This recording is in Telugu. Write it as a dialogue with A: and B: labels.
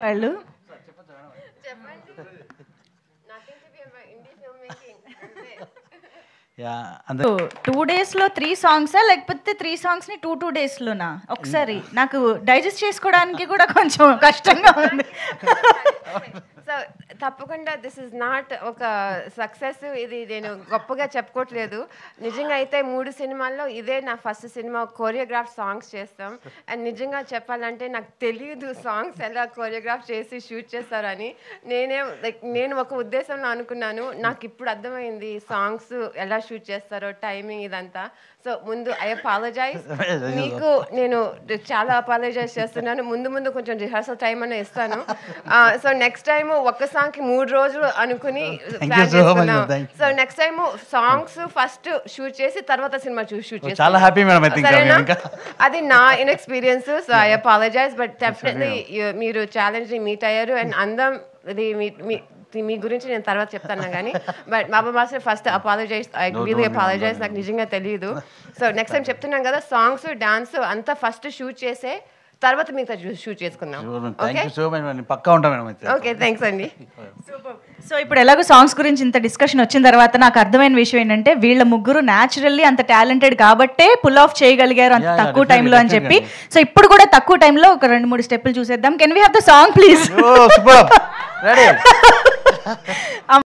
A: వాళ్ళు టూ డేస్లో 3 సాంగ్సా లేకపోతే 3 సాంగ్స్ని 2 డేస్లోనా? ఒకసారి నాకు డైజెస్ట్ చేసుకోవడానికి కూడా కొంచెం కష్టంగా ఉంది.
B: సో తప్పకుండా దిస్ ఇస్ నాట్ ఒక సక్సెస్, ఇది నేను గొప్పగా చెప్పుకోవట్లేదు. నిజంగా అయితే 3 సినిమాల్లో ఇదే నా ఫస్ట్ సినిమా. కోరియోగ్రాఫ్ సాంగ్స్ చేస్తాం. అండ్ నిజంగా చెప్పాలంటే నాకు తెలియదు సాంగ్స్ ఎలా కోరియోగ్రాఫ్ చేసి షూట్ చేస్తారని. నేను ఒక ఉద్దేశంలో అనుకున్నాను, నాకు ఇప్పుడు అర్థమైంది సాంగ్స్ ఎలా షూట్ చేస్తారో, టైమింగ్ ఇదంతా. సో ముందు ఐ అపాలజైజ్, మీకు నేను చాలా అపాలజైజ్ చేస్తున్నాను. ముందు కొంచెం రిహార్సల్ టైం అనే ఇస్తాను. సో నెక్స్ట్ టైం ఒక్క సాంగ్కి 3 రోజులు అనుకుని ప్లాన్ చేస్తున్నాం. So next time songs first shoot చేసి తర్వాత సినిమా షూట్ చేస్తాను. అది నా inexperience. So I apologize, but definitely మీరు ఛాలెంజ్ ని మీట్ అయ్యారు. అండ్ అందం ఇది మీ గురించి నేను తర్వాత చెప్తాను కానీ, but Baba master first apologize, I really apologize. నాకు నిజంగా తెలియదు. సో నెక్స్ట్ టైం చెప్తున్నాం కదా, సాంగ్స్ డాన్స్ అంతా ఫస్ట్ షూట్ చేసే తర్వాత మిగతా షూట్ చేసుకుందాం. ఓకే, థ్యాంక్స్ అండి.
A: సో ఇప్పుడు ఎలాగో సాంగ్స్ గురించి ఇంత డిస్కషన్ వచ్చిన తర్వాత నాకు అర్థమైన విషయం ఏంటంటే, వీళ్ళ ముగ్గురు న్యాచురల్లీ అంత టాలెంటెడ్ కాబట్టే పుల్ ఆఫ్ చేయగలిగారు అంత తక్కువ టైంలో అని చెప్పి. సో ఇప్పుడు కూడా తక్కువ టైంలో ఒక 2-3 స్టెప్పులు చూసేద్దాం. Can we have the song please?